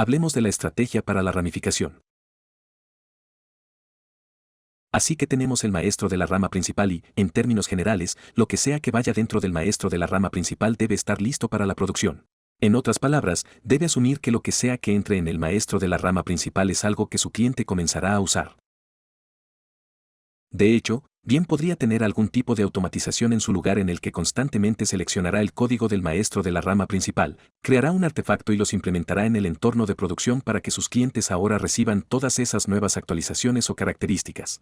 Hablemos de la estrategia para la ramificación. Así que tenemos el maestro de la rama principal y, en términos generales, lo que sea que vaya dentro del maestro de la rama principal debe estar listo para la producción. En otras palabras, debe asumir que lo que sea que entre en el maestro de la rama principal es algo que su cliente comenzará a usar. De hecho, bien podría tener algún tipo de automatización en su lugar en el que constantemente seleccionará el código del maestro de la rama principal, creará un artefacto y los implementará en el entorno de producción para que sus clientes ahora reciban todas esas nuevas actualizaciones o características.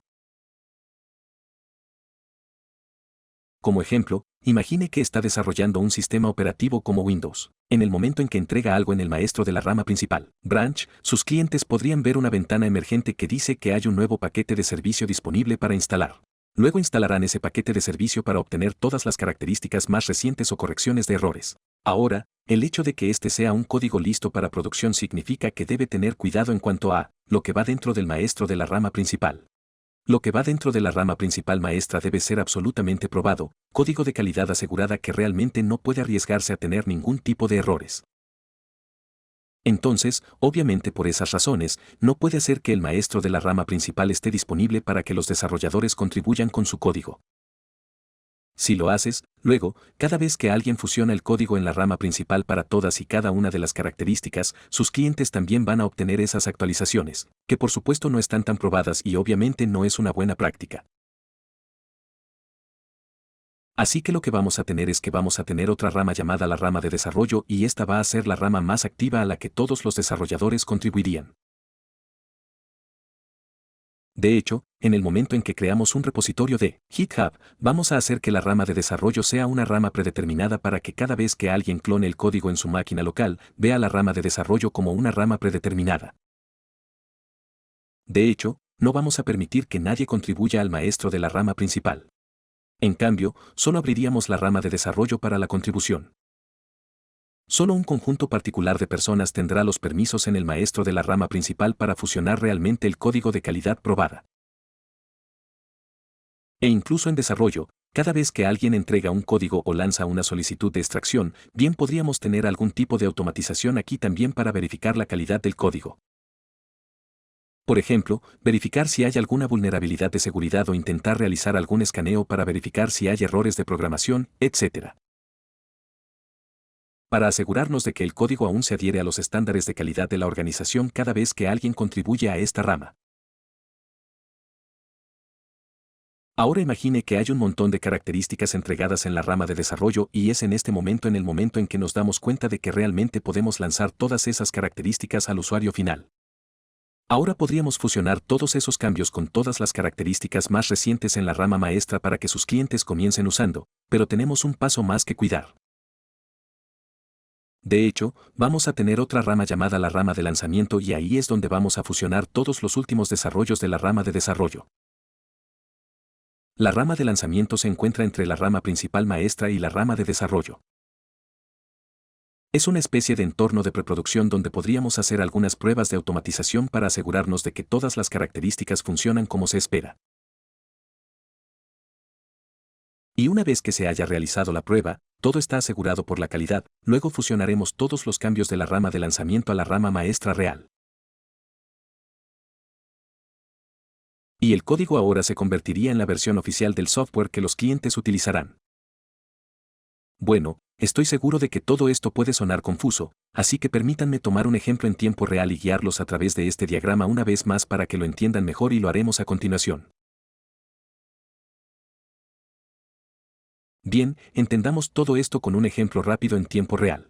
Como ejemplo, imagine que está desarrollando un sistema operativo como Windows. En el momento en que entrega algo en el maestro de la rama principal, Branch, sus clientes podrían ver una ventana emergente que dice que hay un nuevo paquete de servicio disponible para instalar. Luego instalarán ese paquete de servicio para obtener todas las características más recientes o correcciones de errores. Ahora, el hecho de que este sea un código listo para producción significa que debe tener cuidado en cuanto a lo que va dentro del maestro de la rama principal. Lo que va dentro de la rama principal maestra debe ser absolutamente probado, código de calidad asegurada que realmente no puede arriesgarse a tener ningún tipo de errores. Entonces, obviamente por esas razones, no puede hacer que el maestro de la rama principal esté disponible para que los desarrolladores contribuyan con su código. Si lo haces, luego, cada vez que alguien fusiona el código en la rama principal para todas y cada una de las características, sus clientes también van a obtener esas actualizaciones, que por supuesto no están tan probadas y obviamente no es una buena práctica. Así que lo que vamos a tener es que vamos a tener otra rama llamada la rama de desarrollo y esta va a ser la rama más activa a la que todos los desarrolladores contribuirían. De hecho, en el momento en que creamos un repositorio de GitHub, vamos a hacer que la rama de desarrollo sea una rama predeterminada para que cada vez que alguien clone el código en su máquina local, vea la rama de desarrollo como una rama predeterminada. De hecho, no vamos a permitir que nadie contribuya al maestro de la rama principal. En cambio, solo abriríamos la rama de desarrollo para la contribución. Solo un conjunto particular de personas tendrá los permisos en el maestro de la rama principal para fusionar realmente el código de calidad probada. E incluso en desarrollo, cada vez que alguien entrega un código o lanza una solicitud de extracción, bien podríamos tener algún tipo de automatización aquí también para verificar la calidad del código. Por ejemplo, verificar si hay alguna vulnerabilidad de seguridad o intentar realizar algún escaneo para verificar si hay errores de programación, etc. Para asegurarnos de que el código aún se adhiere a los estándares de calidad de la organización cada vez que alguien contribuye a esta rama. Ahora imagine que hay un montón de características entregadas en la rama de desarrollo y es en este momento en que nos damos cuenta de que realmente podemos lanzar todas esas características al usuario final. Ahora podríamos fusionar todos esos cambios con todas las características más recientes en la rama maestra para que sus clientes comiencen usando, pero tenemos un paso más que cuidar. De hecho, vamos a tener otra rama llamada la rama de lanzamiento y ahí es donde vamos a fusionar todos los últimos desarrollos de la rama de desarrollo. La rama de lanzamiento se encuentra entre la rama principal maestra y la rama de desarrollo. Es una especie de entorno de preproducción donde podríamos hacer algunas pruebas de automatización para asegurarnos de que todas las características funcionan como se espera. Y una vez que se haya realizado la prueba, todo está asegurado por la calidad, luego fusionaremos todos los cambios de la rama de lanzamiento a la rama maestra real. Y el código ahora se convertiría en la versión oficial del software que los clientes utilizarán. Bueno, estoy seguro de que todo esto puede sonar confuso, así que permítanme tomar un ejemplo en tiempo real y guiarlos a través de este diagrama una vez más para que lo entiendan mejor y lo haremos a continuación. Bien, entendamos todo esto con un ejemplo rápido en tiempo real.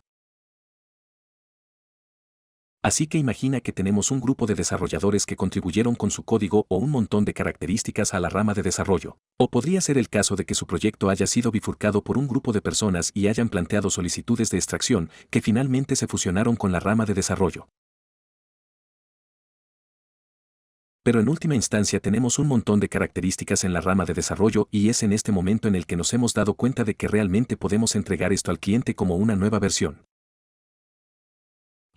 Así que imagina que tenemos un grupo de desarrolladores que contribuyeron con su código o un montón de características a la rama de desarrollo. O podría ser el caso de que su proyecto haya sido bifurcado por un grupo de personas y hayan planteado solicitudes de extracción que finalmente se fusionaron con la rama de desarrollo. Pero en última instancia tenemos un montón de características en la rama de desarrollo y es en este momento en el que nos hemos dado cuenta de que realmente podemos entregar esto al cliente como una nueva versión.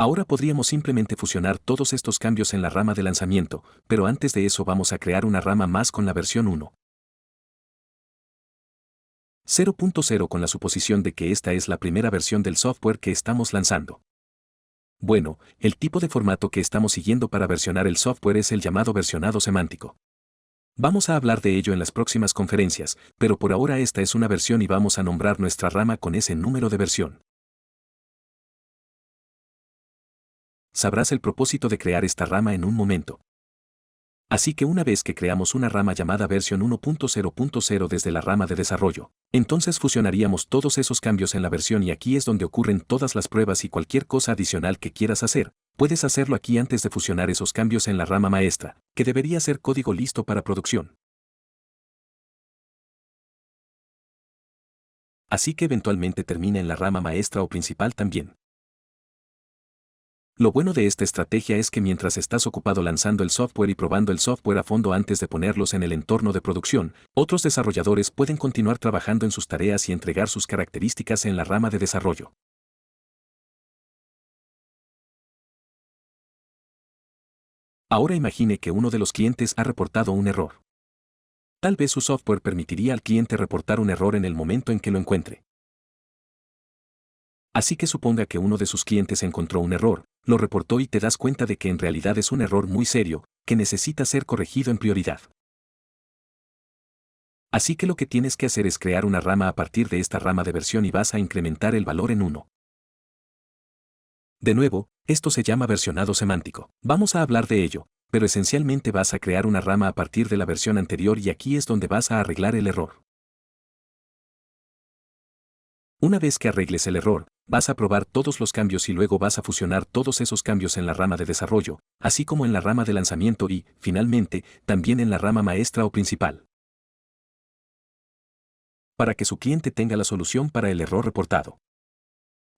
Ahora podríamos simplemente fusionar todos estos cambios en la rama de lanzamiento, pero antes de eso vamos a crear una rama más con la versión 1.0 con la suposición de que esta es la primera versión del software que estamos lanzando. Bueno, el tipo de formato que estamos siguiendo para versionar el software es el llamado versionado semántico. Vamos a hablar de ello en las próximas conferencias, pero por ahora esta es una versión y vamos a nombrar nuestra rama con ese número de versión. Sabrás el propósito de crear esta rama en un momento. Así que una vez que creamos una rama llamada versión 1.0.0 desde la rama de desarrollo, entonces fusionaríamos todos esos cambios en la versión y aquí es donde ocurren todas las pruebas y cualquier cosa adicional que quieras hacer, puedes hacerlo aquí antes de fusionar esos cambios en la rama maestra, que debería ser código listo para producción. Así que eventualmente termina en la rama maestra o principal también. Lo bueno de esta estrategia es que mientras estás ocupado lanzando el software y probando el software a fondo antes de ponerlos en el entorno de producción, otros desarrolladores pueden continuar trabajando en sus tareas y entregar sus características en la rama de desarrollo. Ahora imagine que uno de los clientes ha reportado un error. Tal vez su software permitiría al cliente reportar un error en el momento en que lo encuentre. Así que suponga que uno de sus clientes encontró un error, lo reportó y te das cuenta de que en realidad es un error muy serio, que necesita ser corregido en prioridad. Así que lo que tienes que hacer es crear una rama a partir de esta rama de versión y vas a incrementar el valor en 1. De nuevo, esto se llama versionado semántico. Vamos a hablar de ello, pero esencialmente vas a crear una rama a partir de la versión anterior y aquí es donde vas a arreglar el error. Una vez que arregles el error, vas a probar todos los cambios y luego vas a fusionar todos esos cambios en la rama de desarrollo, así como en la rama de lanzamiento y, finalmente, también en la rama maestra o principal, para que su cliente tenga la solución para el error reportado.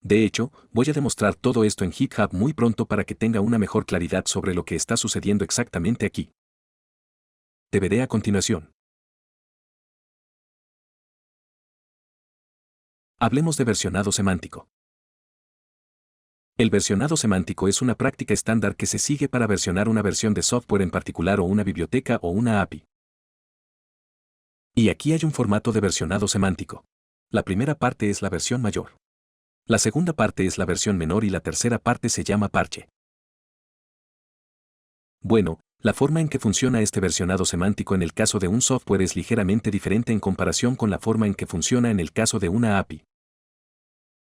De hecho, voy a demostrar todo esto en GitHub muy pronto para que tenga una mejor claridad sobre lo que está sucediendo exactamente aquí. Te veré a continuación. Hablemos de versionado semántico. El versionado semántico es una práctica estándar que se sigue para versionar una versión de software en particular o una biblioteca o una API. Y aquí hay un formato de versionado semántico. La primera parte es la versión mayor. La segunda parte es la versión menor y la tercera parte se llama parche. Bueno, la forma en que funciona este versionado semántico en el caso de un software es ligeramente diferente en comparación con la forma en que funciona en el caso de una API.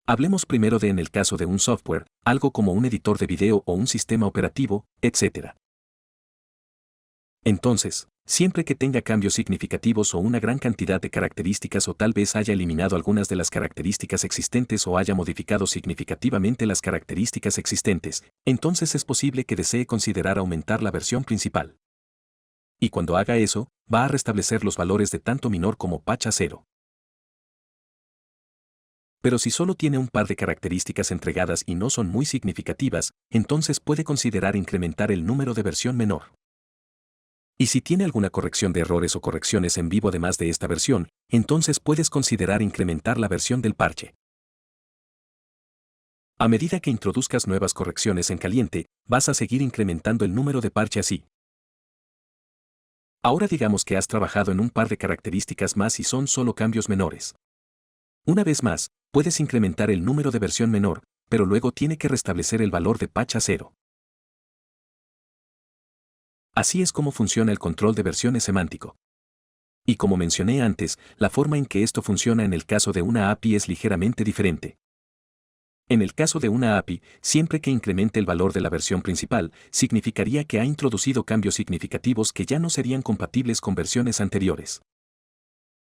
Hablemos primero de en el caso de un software, algo como un editor de video o un sistema operativo, etc. Entonces, siempre que tenga cambios significativos o una gran cantidad de características o tal vez haya eliminado algunas de las características existentes o haya modificado significativamente las características existentes, entonces es posible que desee considerar aumentar la versión principal. Y cuando haga eso, va a restablecer los valores de tanto minor como patch a 0. Pero si solo tiene un par de características entregadas y no son muy significativas, entonces puede considerar incrementar el número de versión menor. Y si tiene alguna corrección de errores o correcciones en vivo además de esta versión, entonces puedes considerar incrementar la versión del parche. A medida que introduzcas nuevas correcciones en caliente, vas a seguir incrementando el número de parche así. Ahora digamos que has trabajado en un par de características más y son solo cambios menores. Una vez más, puedes incrementar el número de versión menor, pero luego tiene que restablecer el valor de patch a 0. Así es como funciona el control de versiones semántico. Y como mencioné antes, la forma en que esto funciona en el caso de una API es ligeramente diferente. En el caso de una API, siempre que incremente el valor de la versión principal, significaría que ha introducido cambios significativos que ya no serían compatibles con versiones anteriores.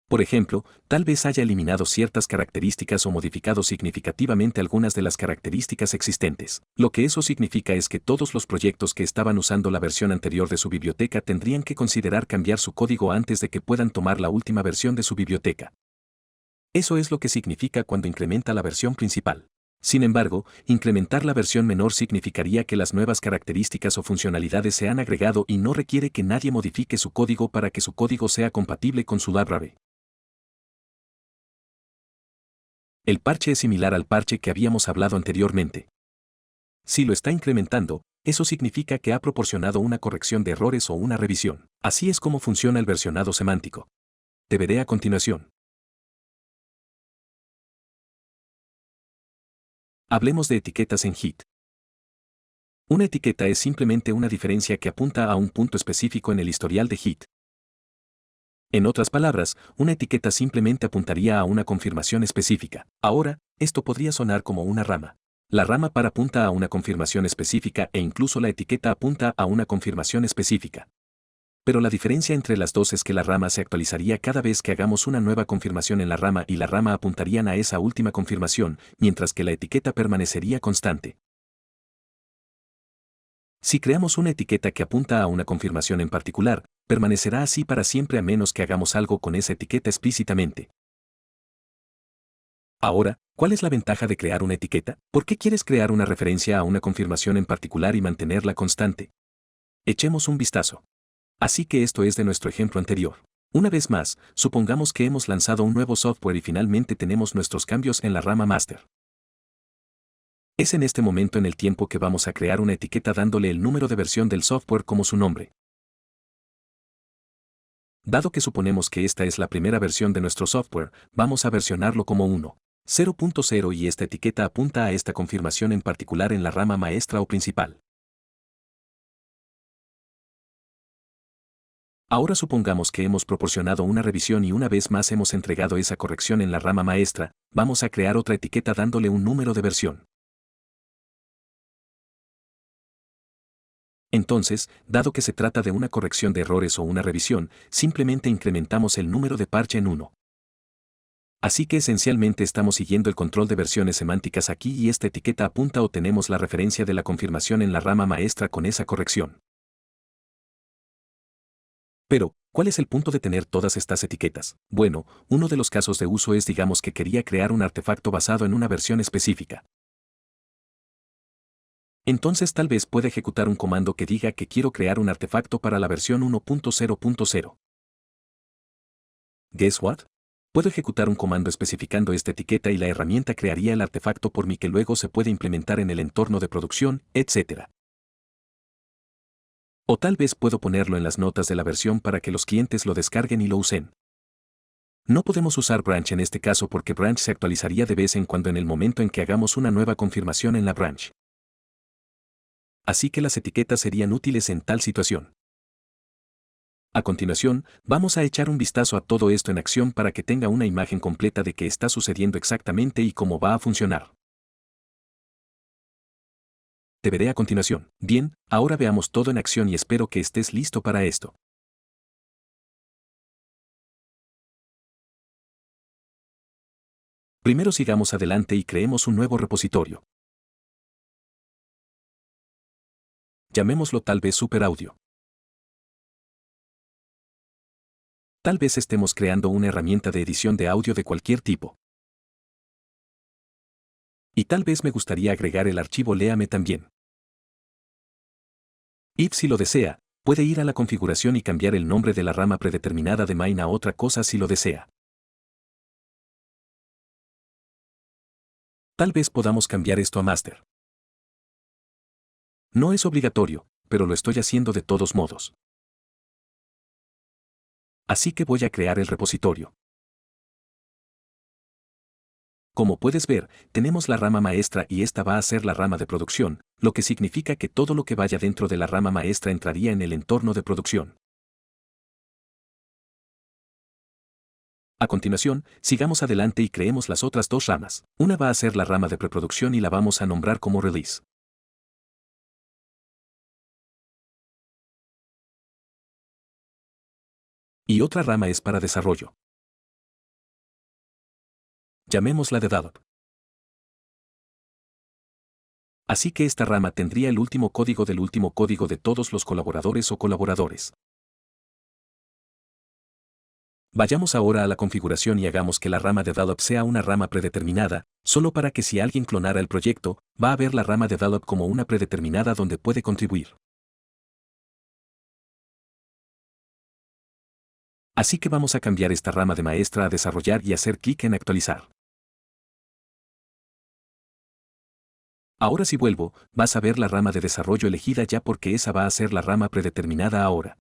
Por ejemplo, tal vez haya eliminado ciertas características o modificado significativamente algunas de las características existentes. Lo que eso significa es que todos los proyectos que estaban usando la versión anterior de su biblioteca tendrían que considerar cambiar su código antes de que puedan tomar la última versión de su biblioteca. Eso es lo que significa cuando incrementa la versión principal. Sin embargo, incrementar la versión menor significaría que las nuevas características o funcionalidades se han agregado y no requiere que nadie modifique su código para que su código sea compatible con su library. El parche es similar al parche que habíamos hablado anteriormente. Si lo está incrementando, eso significa que ha proporcionado una corrección de errores o una revisión. Así es como funciona el versionado semántico. Te veré a continuación. Hablemos de etiquetas en Git. Una etiqueta es simplemente una diferencia que apunta a un punto específico en el historial de hit. En otras palabras, una etiqueta simplemente apuntaría a una confirmación específica. Ahora, esto podría sonar como una rama. La rama par apunta a una confirmación específica e incluso la etiqueta apunta a una confirmación específica. Pero la diferencia entre las dos es que la rama se actualizaría cada vez que hagamos una nueva confirmación en la rama y la rama apuntarían a esa última confirmación, mientras que la etiqueta permanecería constante. Si creamos una etiqueta que apunta a una confirmación en particular, permanecerá así para siempre a menos que hagamos algo con esa etiqueta explícitamente. Ahora, ¿cuál es la ventaja de crear una etiqueta? ¿Por qué quieres crear una referencia a una confirmación en particular y mantenerla constante? Echemos un vistazo. Así que esto es de nuestro ejemplo anterior. Una vez más, supongamos que hemos lanzado un nuevo software y finalmente tenemos nuestros cambios en la rama master. Es en este momento en el tiempo que vamos a crear una etiqueta dándole el número de versión del software como su nombre. Dado que suponemos que esta es la primera versión de nuestro software, vamos a versionarlo como 1.0.0 y esta etiqueta apunta a esta confirmación en particular en la rama maestra o principal. Ahora supongamos que hemos proporcionado una revisión y una vez más hemos entregado esa corrección en la rama maestra, vamos a crear otra etiqueta dándole un número de versión. Entonces, dado que se trata de una corrección de errores o una revisión, simplemente incrementamos el número de parche en 1. Así que esencialmente estamos siguiendo el control de versiones semánticas aquí y esta etiqueta apunta o tenemos la referencia de la confirmación en la rama maestra con esa corrección. Pero, ¿cuál es el punto de tener todas estas etiquetas? Bueno, uno de los casos de uso es digamos que quería crear un artefacto basado en una versión específica. Entonces tal vez pueda ejecutar un comando que diga que quiero crear un artefacto para la versión 1.0.0. Guess what? Puedo ejecutar un comando especificando esta etiqueta y la herramienta crearía el artefacto por mí que luego se puede implementar en el entorno de producción, etc. O tal vez puedo ponerlo en las notas de la versión para que los clientes lo descarguen y lo usen. No podemos usar branch en este caso porque branch se actualizaría de vez en cuando en el momento en que hagamos una nueva confirmación en la branch. Así que las etiquetas serían útiles en tal situación. A continuación, vamos a echar un vistazo a todo esto en acción para que tenga una imagen completa de qué está sucediendo exactamente y cómo va a funcionar. Te veré a continuación. Bien, ahora veamos todo en acción y espero que estés listo para esto. Primero sigamos adelante y creemos un nuevo repositorio. Llamémoslo tal vez Super Audio. Tal vez estemos creando una herramienta de edición de audio de cualquier tipo. Y tal vez me gustaría agregar el archivo Léame también. If si lo desea, puede ir a la configuración y cambiar el nombre de la rama predeterminada de main a otra cosa si lo desea. Tal vez podamos cambiar esto a master. No es obligatorio, pero lo estoy haciendo de todos modos. Así que voy a crear el repositorio. Como puedes ver, tenemos la rama maestra y esta va a ser la rama de producción, lo que significa que todo lo que vaya dentro de la rama maestra entraría en el entorno de producción. A continuación, sigamos adelante y creemos las otras dos ramas. Una va a ser la rama de preproducción y la vamos a nombrar como release. Y otra rama es para desarrollo. Llamémosla develop. Así que esta rama tendría el último código del último código de todos los colaboradores o colaboradores. Vayamos ahora a la configuración y hagamos que la rama develop sea una rama predeterminada, solo para que si alguien clonara el proyecto, va a ver la rama develop como una predeterminada donde puede contribuir. Así que vamos a cambiar esta rama de maestra a desarrollar y hacer clic en actualizar. Ahora si vuelvo, vas a ver la rama de desarrollo elegida ya porque esa va a ser la rama predeterminada ahora.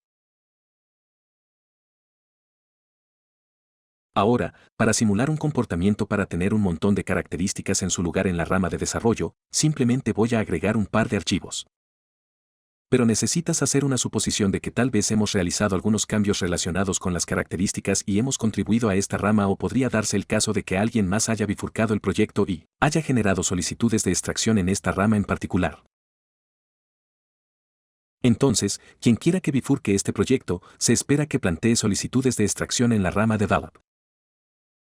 Ahora, para simular un comportamiento para tener un montón de características en su lugar en la rama de desarrollo, simplemente voy a agregar un par de archivos. Pero necesitas hacer una suposición de que tal vez hemos realizado algunos cambios relacionados con las características y hemos contribuido a esta rama, o podría darse el caso de que alguien más haya bifurcado el proyecto y haya generado solicitudes de extracción en esta rama en particular. Entonces, quien quiera que bifurque este proyecto, se espera que plantee solicitudes de extracción en la rama Develop.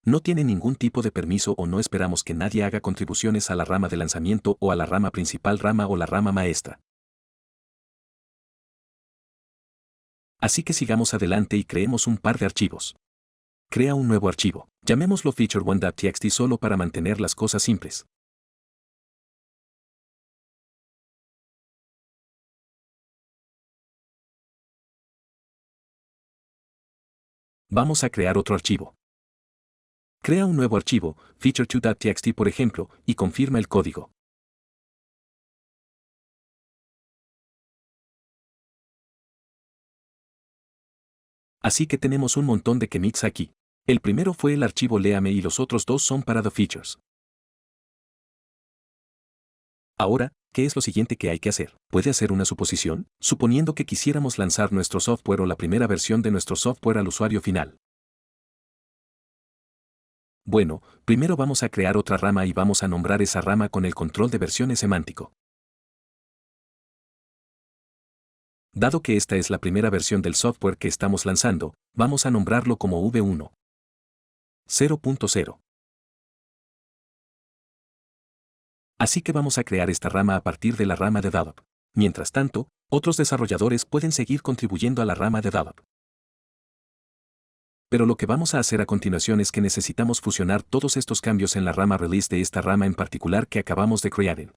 No tiene ningún tipo de permiso o no esperamos que nadie haga contribuciones a la rama de lanzamiento o a la rama principal rama o la rama maestra. Así que sigamos adelante y creemos un par de archivos. Crea un nuevo archivo. Llamémoslo feature1.txt solo para mantener las cosas simples. Vamos a crear otro archivo. Crea un nuevo archivo, feature2.txt por ejemplo, y confirma el código. Así que tenemos un montón de commits aquí. El primero fue el archivo léame y los otros dos son para the features. Ahora, ¿qué es lo siguiente que hay que hacer? ¿Puede hacer una suposición? Suponiendo que quisiéramos lanzar nuestro software o la primera versión de nuestro software al usuario final. Bueno, primero vamos a crear otra rama y vamos a nombrar esa rama con el control de versiones semántico. Dado que esta es la primera versión del software que estamos lanzando, vamos a nombrarlo como V1. 0.0. Así que vamos a crear esta rama a partir de la rama Develop. Mientras tanto, otros desarrolladores pueden seguir contribuyendo a la rama Develop. Pero lo que vamos a hacer a continuación es que necesitamos fusionar todos estos cambios en la rama Release de esta rama en particular que acabamos de crear.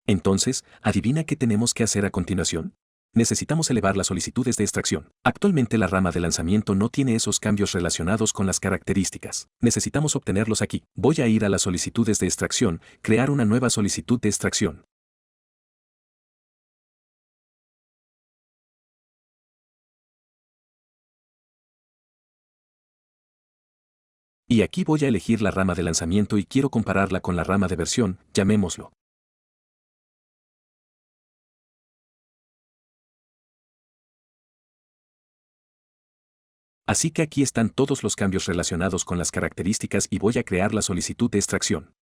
Entonces, ¿adivina qué tenemos que hacer a continuación? Necesitamos elevar las solicitudes de extracción. Actualmente la rama de lanzamiento no tiene esos cambios relacionados con las características. Necesitamos obtenerlos aquí. Voy a ir a las solicitudes de extracción, crear una nueva solicitud de extracción. Y aquí voy a elegir la rama de lanzamiento y quiero compararla con la rama de versión, llamémoslo. Así que aquí están todos los cambios relacionados con las características y voy a crear la solicitud de extracción.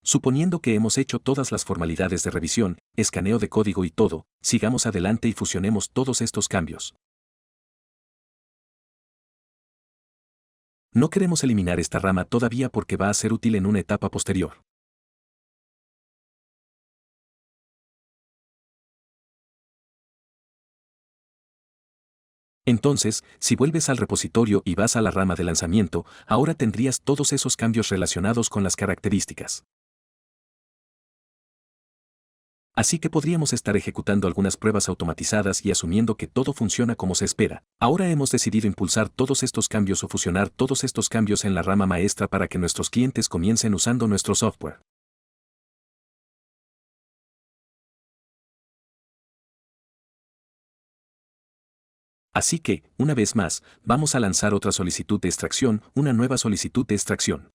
Suponiendo que hemos hecho todas las formalidades de revisión, escaneo de código y todo, sigamos adelante y fusionemos todos estos cambios. No queremos eliminar esta rama todavía porque va a ser útil en una etapa posterior. Entonces, si vuelves al repositorio y vas a la rama de lanzamiento, ahora tendrías todos esos cambios relacionados con las características. Así que podríamos estar ejecutando algunas pruebas automatizadas y asumiendo que todo funciona como se espera. Ahora hemos decidido impulsar todos estos cambios o fusionar todos estos cambios en la rama maestra para que nuestros clientes comiencen usando nuestro software. Así que, una vez más, vamos a lanzar otra solicitud de extracción, una nueva solicitud de extracción.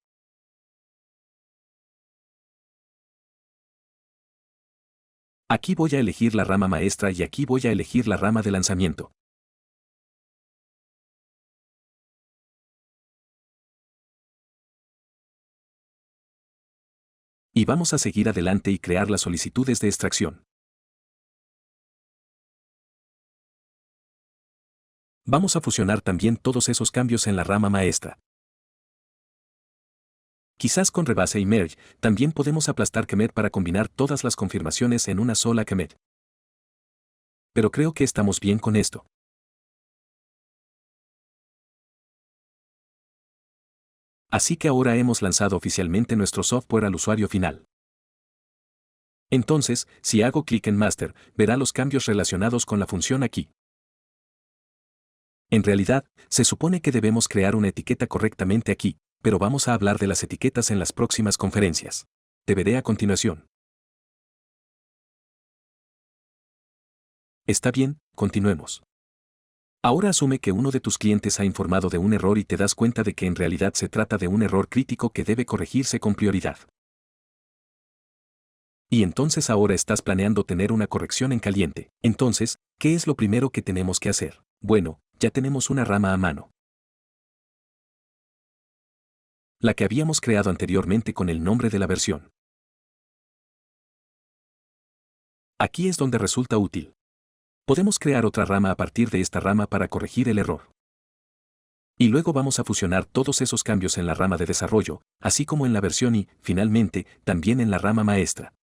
Aquí voy a elegir la rama maestra y aquí voy a elegir la rama de lanzamiento. Y vamos a seguir adelante y crear las solicitudes de extracción. Vamos a fusionar también todos esos cambios en la rama maestra. Quizás con rebase y merge, también podemos aplastar commit para combinar todas las confirmaciones en una sola commit. Pero creo que estamos bien con esto. Así que ahora hemos lanzado oficialmente nuestro software al usuario final. Entonces, si hago clic en Master, verá los cambios relacionados con la función aquí. En realidad, se supone que debemos crear una etiqueta correctamente aquí, pero vamos a hablar de las etiquetas en las próximas conferencias. Te veré a continuación. Está bien, continuemos. Ahora asume que uno de tus clientes ha informado de un error y te das cuenta de que en realidad se trata de un error crítico que debe corregirse con prioridad. Y entonces ahora estás planeando tener una corrección en caliente. Entonces, ¿qué es lo primero que tenemos que hacer? Bueno, ya tenemos una rama a mano. La que habíamos creado anteriormente con el nombre de la versión. Aquí es donde resulta útil. Podemos crear otra rama a partir de esta rama para corregir el error. Y luego vamos a fusionar todos esos cambios en la rama de desarrollo, así como en la versión y, finalmente, también en la rama maestra.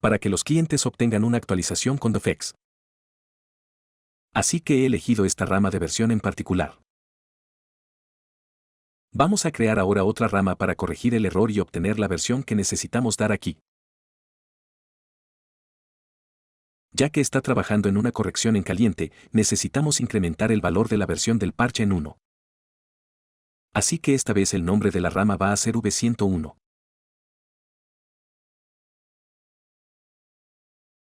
Para que los clientes obtengan una actualización con defects. Así que he elegido esta rama de versión en particular. Vamos a crear ahora otra rama para corregir el error y obtener la versión que necesitamos dar aquí. Ya que está trabajando en una corrección en caliente, necesitamos incrementar el valor de la versión del parche en 1. Así que esta vez el nombre de la rama va a ser V101.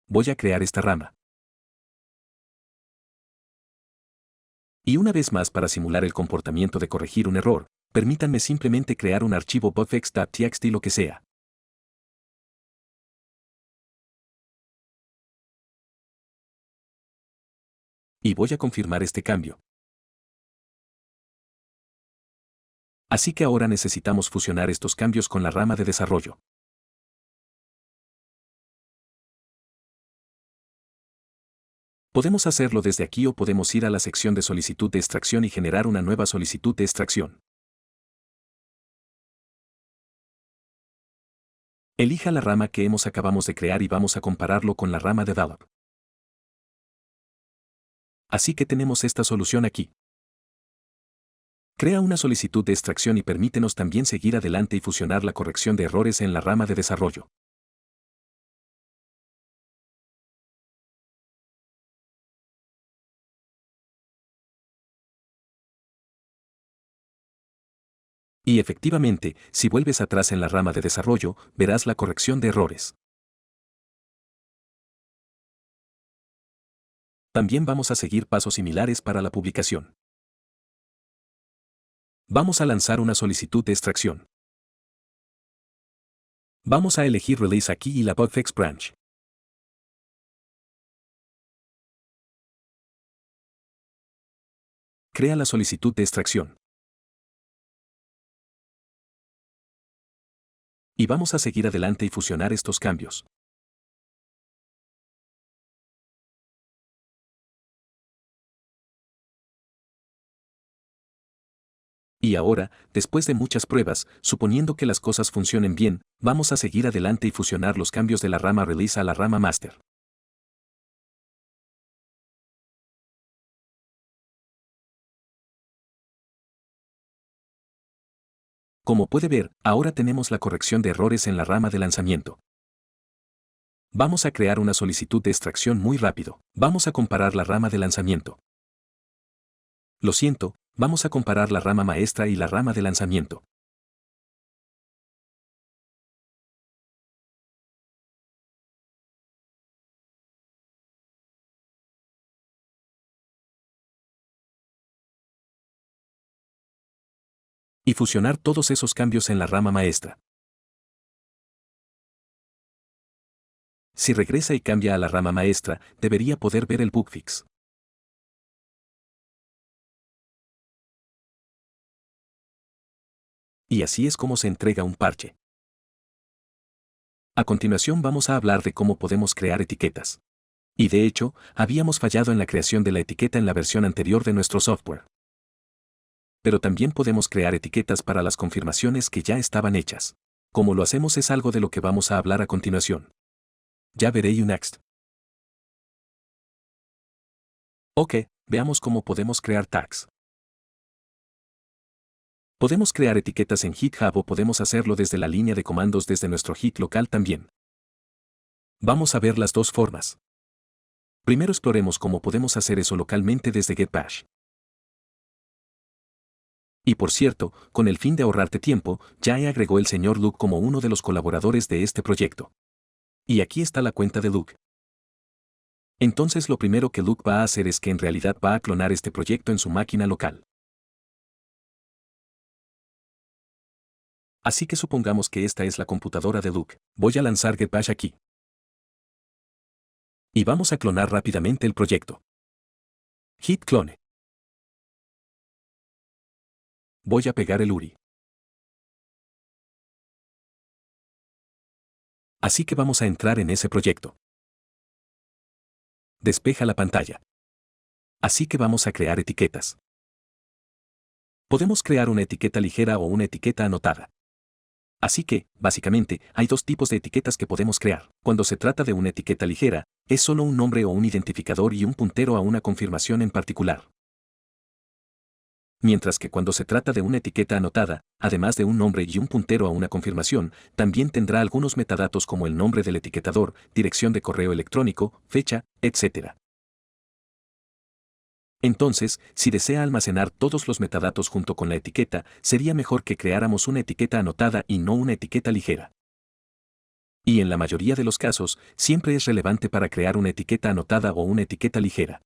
Voy a crear esta rama. Y una vez más, para simular el comportamiento de corregir un error, permítanme simplemente crear un archivo bugfix.txt lo que sea. Y voy a confirmar este cambio. Así que ahora necesitamos fusionar estos cambios con la rama de desarrollo. Podemos hacerlo desde aquí o podemos ir a la sección de solicitud de extracción y generar una nueva solicitud de extracción. Elija la rama que acabamos de crear y vamos a compararlo con la rama develop. Así que tenemos esta solución aquí. Crea una solicitud de extracción y permítenos también seguir adelante y fusionar la corrección de errores en la rama de desarrollo. Y efectivamente, si vuelves atrás en la rama de desarrollo, verás la corrección de errores. También vamos a seguir pasos similares para la publicación. Vamos a lanzar una solicitud de extracción. Vamos a elegir Release aquí y la Bugfix Branch. Crea la solicitud de extracción. Y vamos a seguir adelante y fusionar estos cambios. Y ahora, después de muchas pruebas, suponiendo que las cosas funcionen bien, vamos a seguir adelante y fusionar los cambios de la rama Release a la rama Master. Como puede ver, ahora tenemos la corrección de errores en la rama de lanzamiento. Vamos a crear una solicitud de extracción muy rápido. Vamos a comparar la rama de lanzamiento. Lo siento, vamos a comparar la rama maestra y la rama de lanzamiento. Y fusionar todos esos cambios en la rama maestra. Si regresa y cambia a la rama maestra, debería poder ver el bugfix. Y así es como se entrega un parche. A continuación vamos a hablar de cómo podemos crear etiquetas. Y de hecho, habíamos fallado en la creación de la etiqueta en la versión anterior de nuestro software. Pero también podemos crear etiquetas para las confirmaciones que ya estaban hechas. Cómo lo hacemos es algo de lo que vamos a hablar a continuación. Ya veré you next. Ok, veamos cómo podemos crear tags. Podemos crear etiquetas en GitHub o podemos hacerlo desde la línea de comandos desde nuestro Git local también. Vamos a ver las dos formas. Primero exploremos cómo podemos hacer eso localmente desde Git-Bash. Y por cierto, con el fin de ahorrarte tiempo, ya agregó el señor Luke como uno de los colaboradores de este proyecto. Y aquí está la cuenta de Luke. Entonces lo primero que Luke va a hacer es que en realidad va a clonar este proyecto en su máquina local. Así que supongamos que esta es la computadora de Luke. Voy a lanzar get bash aquí. Y vamos a clonar rápidamente el proyecto. Hit clone. Voy a pegar el URI. Así que vamos a entrar en ese proyecto. Despeja la pantalla. Así que vamos a crear etiquetas. Podemos crear una etiqueta ligera o una etiqueta anotada. Así que, básicamente, hay dos tipos de etiquetas que podemos crear. Cuando se trata de una etiqueta ligera, es solo un nombre o un identificador y un puntero a una confirmación en particular. Mientras que cuando se trata de una etiqueta anotada, además de un nombre y un puntero a una confirmación, también tendrá algunos metadatos como el nombre del etiquetador, dirección de correo electrónico, fecha, etc. Entonces, si desea almacenar todos los metadatos junto con la etiqueta, sería mejor que creáramos una etiqueta anotada y no una etiqueta ligera. Y en la mayoría de los casos, siempre es relevante para crear una etiqueta anotada o una etiqueta ligera.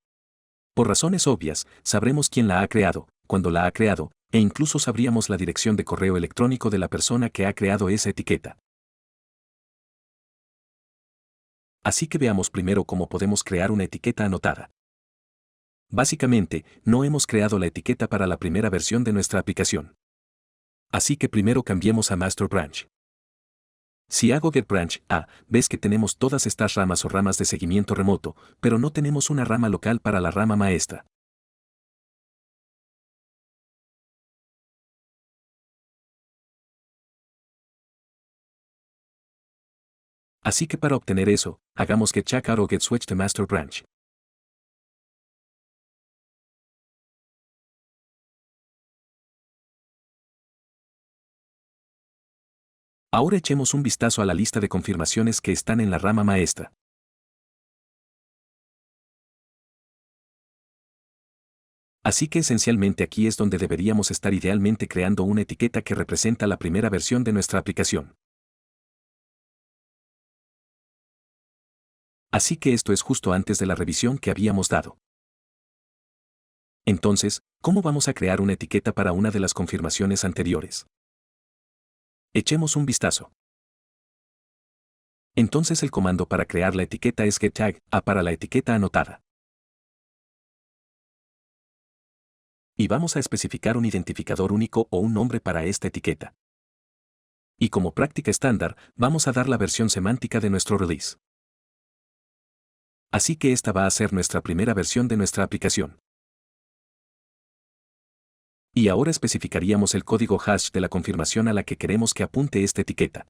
Por razones obvias, sabremos quién la ha creado, cuándo la ha creado, e incluso sabríamos la dirección de correo electrónico de la persona que ha creado esa etiqueta. Así que veamos primero cómo podemos crear una etiqueta anotada. Básicamente, no hemos creado la etiqueta para la primera versión de nuestra aplicación. Así que primero cambiemos a Master Branch. Si hago get branch a, ves que tenemos todas estas ramas o ramas de seguimiento remoto, pero no tenemos una rama local para la rama maestra. Así que para obtener eso, hagamos get checkout o get switch to Master Branch. Ahora echemos un vistazo a la lista de confirmaciones que están en la rama maestra. Así que esencialmente aquí es donde deberíamos estar idealmente creando una etiqueta que representa la primera versión de nuestra aplicación. Así que esto es justo antes de la revisión que habíamos dado. Entonces, ¿cómo vamos a crear una etiqueta para una de las confirmaciones anteriores? Echemos un vistazo. Entonces el comando para crear la etiqueta es getTag a para la etiqueta anotada. Y vamos a especificar un identificador único o un nombre para esta etiqueta. Y como práctica estándar, vamos a dar la versión semántica de nuestro release. Así que esta va a ser nuestra primera versión de nuestra aplicación. Y ahora especificaríamos el código hash de la confirmación a la que queremos que apunte esta etiqueta.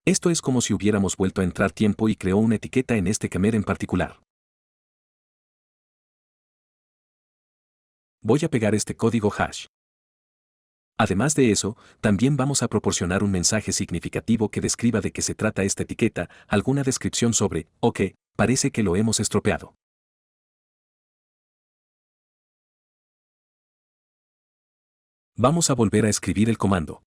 Esto es como si hubiéramos vuelto a entrar tiempo y creó una etiqueta en este kemer en particular. Voy a pegar este código hash. Además de eso, también vamos a proporcionar un mensaje significativo que describa de qué se trata esta etiqueta, alguna descripción sobre, ok, parece que lo hemos estropeado. Vamos a volver a escribir el comando.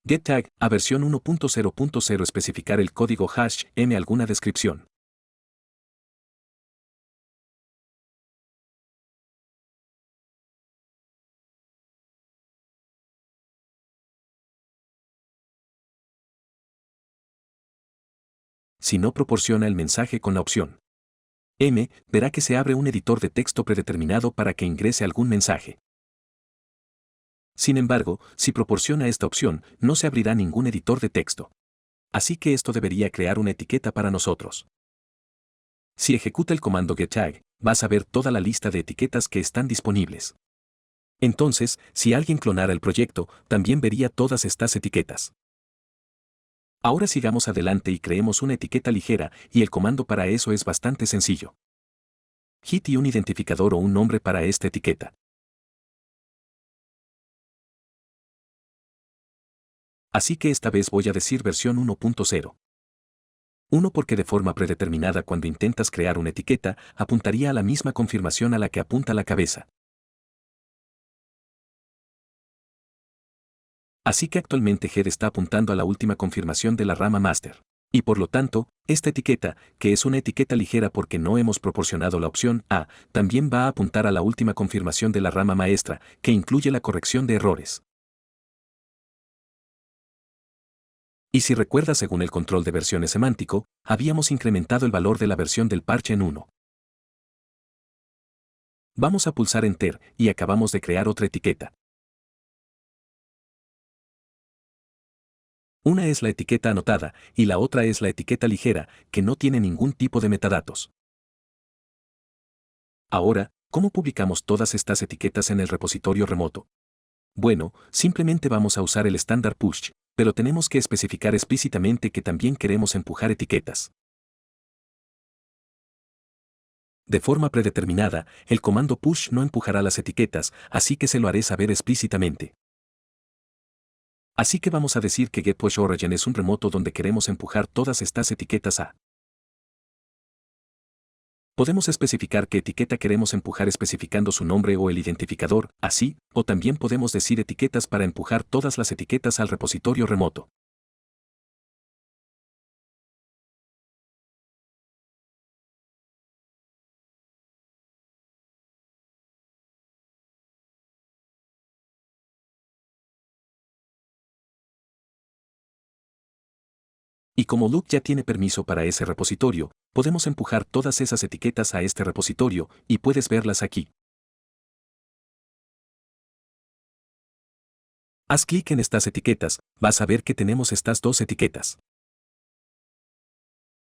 getTag a versión 1.0.0 especificar el código hash m alguna descripción. Si no proporciona el mensaje con la opción M, verá que se abre un editor de texto predeterminado para que ingrese algún mensaje. Sin embargo, si proporciona esta opción, no se abrirá ningún editor de texto. Así que esto debería crear una etiqueta para nosotros. Si ejecuta el comando getTag, vas a ver toda la lista de etiquetas que están disponibles. Entonces, si alguien clonara el proyecto, también vería todas estas etiquetas. Ahora sigamos adelante y creemos una etiqueta ligera, y el comando para eso es bastante sencillo. Hit y un identificador o un nombre para esta etiqueta. Así que esta vez voy a decir versión 1.0. 1 porque de forma predeterminada cuando intentas crear una etiqueta, apuntaría a la misma confirmación a la que apunta la cabeza. Así que actualmente head está apuntando a la última confirmación de la rama master. Y por lo tanto, esta etiqueta, que es una etiqueta ligera porque no hemos proporcionado la opción A, también va a apuntar a la última confirmación de la rama maestra, que incluye la corrección de errores. Y si recuerdas, según el control de versiones semántico, habíamos incrementado el valor de la versión del parche en 1. Vamos a pulsar Enter y acabamos de crear otra etiqueta. Una es la etiqueta anotada y la otra es la etiqueta ligera, que no tiene ningún tipo de metadatos. Ahora, ¿cómo publicamos todas estas etiquetas en el repositorio remoto? Bueno, simplemente vamos a usar el estándar push, pero tenemos que especificar explícitamente que también queremos empujar etiquetas. De forma predeterminada, el comando push no empujará las etiquetas, así que se lo haré saber explícitamente. Así que vamos a decir que getPushOrigin es un remoto donde queremos empujar todas estas etiquetas a. Podemos especificar qué etiqueta queremos empujar especificando su nombre o el identificador, así, o también podemos decir etiquetas para empujar todas las etiquetas al repositorio remoto. Y como Luke ya tiene permiso para ese repositorio, podemos empujar todas esas etiquetas a este repositorio, y puedes verlas aquí. Haz clic en estas etiquetas, vas a ver que tenemos estas dos etiquetas.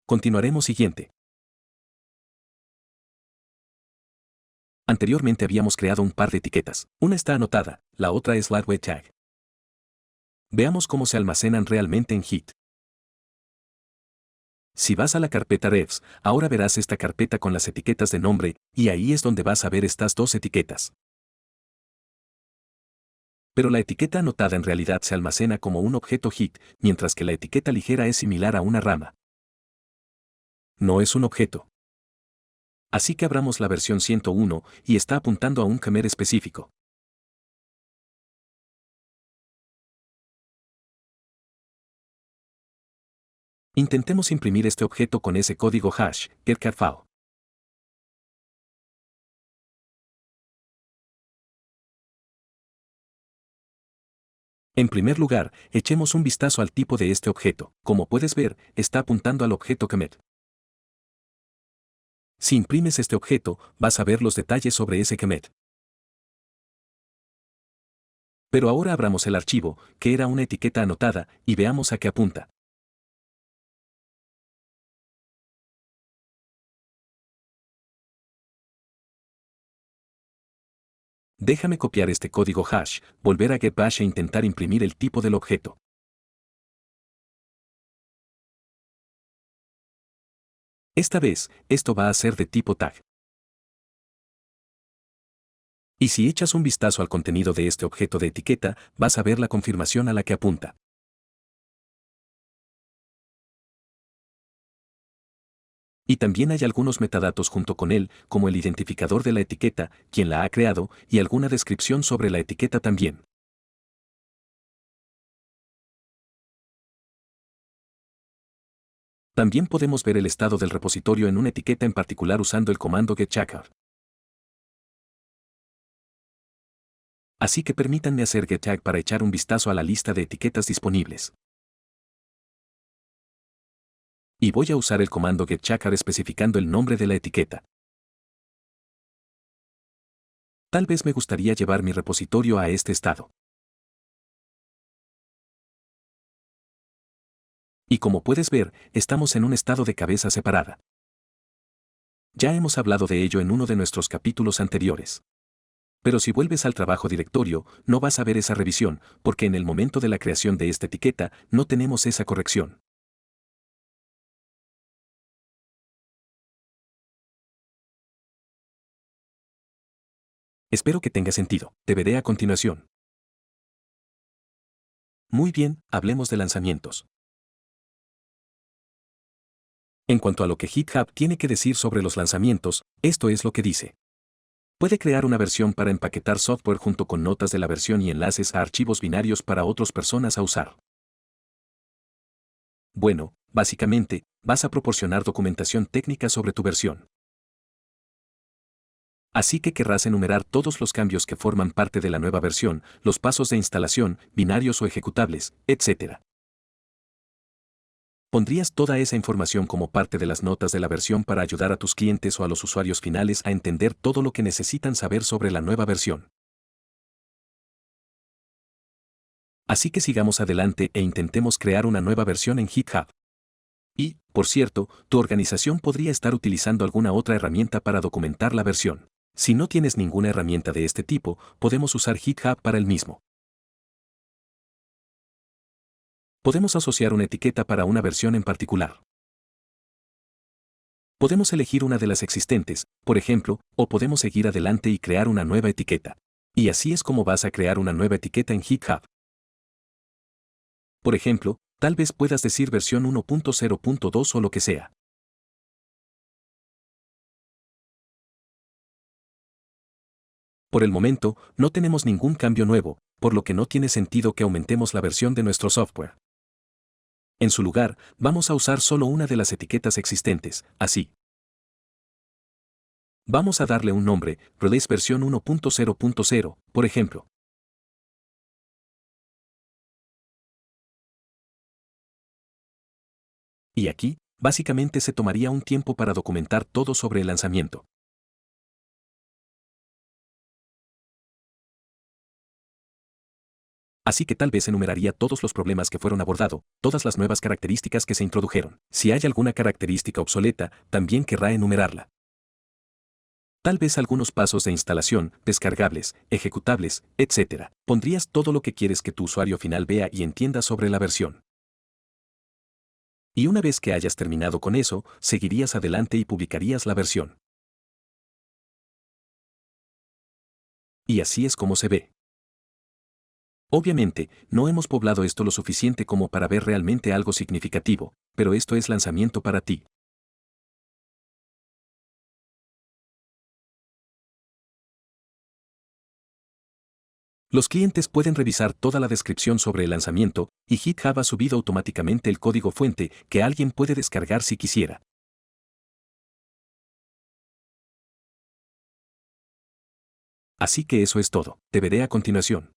Continuaremos siguiente. Anteriormente habíamos creado un par de etiquetas. Una está anotada, la otra es Lightweight Tag. Veamos cómo se almacenan realmente en Git. Si vas a la carpeta Refs, ahora verás esta carpeta con las etiquetas de nombre, y ahí es donde vas a ver estas dos etiquetas. Pero la etiqueta anotada en realidad se almacena como un objeto Git, mientras que la etiqueta ligera es similar a una rama. No es un objeto. Así que abramos la versión 101 y está apuntando a un commit específico. Intentemos imprimir este objeto con ese código hash, getCarFile. En primer lugar, echemos un vistazo al tipo de este objeto. Como puedes ver, está apuntando al objeto commit. Si imprimes este objeto, vas a ver los detalles sobre ese commit. Pero ahora abramos el archivo, que era una etiqueta anotada, y veamos a qué apunta. Déjame copiar este código hash, volver a getBash e intentar imprimir el tipo del objeto. Esta vez, esto va a ser de tipo tag. Y si echas un vistazo al contenido de este objeto de etiqueta, vas a ver la confirmación a la que apunta. Y también hay algunos metadatos junto con él, como el identificador de la etiqueta, quien la ha creado, y alguna descripción sobre la etiqueta también. También podemos ver el estado del repositorio en una etiqueta en particular usando el comando getCheckout. Así que permítanme hacer getTag para echar un vistazo a la lista de etiquetas disponibles. Y voy a usar el comando getCheckout especificando el nombre de la etiqueta. Tal vez me gustaría llevar mi repositorio a este estado. Y como puedes ver, estamos en un estado de cabeza separada. Ya hemos hablado de ello en uno de nuestros capítulos anteriores. Pero si vuelves al trabajo directorio, no vas a ver esa revisión, porque en el momento de la creación de esta etiqueta, no tenemos esa corrección. Espero que tenga sentido. Te veré a continuación. Muy bien, hablemos de lanzamientos. En cuanto a lo que GitHub tiene que decir sobre los lanzamientos, esto es lo que dice. Puede crear una versión para empaquetar software junto con notas de la versión y enlaces a archivos binarios para otras personas a usar. Bueno, Básicamente, vas a proporcionar documentación técnica sobre tu versión. Así que querrás enumerar todos los cambios que forman parte de la nueva versión, los pasos de instalación, binarios o ejecutables, etc. ¿Pondrías toda esa información como parte de las notas de la versión para ayudar a tus clientes o a los usuarios finales a entender todo lo que necesitan saber sobre la nueva versión? Así que sigamos adelante e intentemos crear una nueva versión en GitHub. Y, por cierto, tu organización podría estar utilizando alguna otra herramienta para documentar la versión. Si no tienes ninguna herramienta de este tipo, podemos usar GitHub para el mismo. Podemos asociar una etiqueta para una versión en particular. Podemos elegir una de las existentes, por ejemplo, o podemos seguir adelante y crear una nueva etiqueta. Y así es como vas a crear una nueva etiqueta en GitHub. Por ejemplo, tal vez puedas decir versión 1.0.2 o lo que sea. Por el momento, no tenemos ningún cambio nuevo, por lo que no tiene sentido que aumentemos la versión de nuestro software. En su lugar, vamos a usar solo una de las etiquetas existentes, así. Vamos a darle un nombre, Release versión 1.0.0, por ejemplo. Y aquí, básicamente se tomaría un tiempo para documentar todo sobre el lanzamiento. Así que tal vez enumeraría todos los problemas que fueron abordados, todas las nuevas características que se introdujeron. Si hay alguna característica obsoleta, también querrá enumerarla. Tal vez algunos pasos de instalación, descargables, ejecutables, etc. Pondrías todo lo que quieres que tu usuario final vea y entienda sobre la versión. Y una vez que hayas terminado con eso, seguirías adelante y publicarías la versión. Y así es como se ve. Obviamente, no hemos poblado esto lo suficiente como para ver realmente algo significativo, pero esto es lanzamiento para ti. Los clientes pueden revisar toda la descripción sobre el lanzamiento, y GitHub ha subido automáticamente el código fuente que alguien puede descargar si quisiera. Así que eso es todo. Te veré a continuación.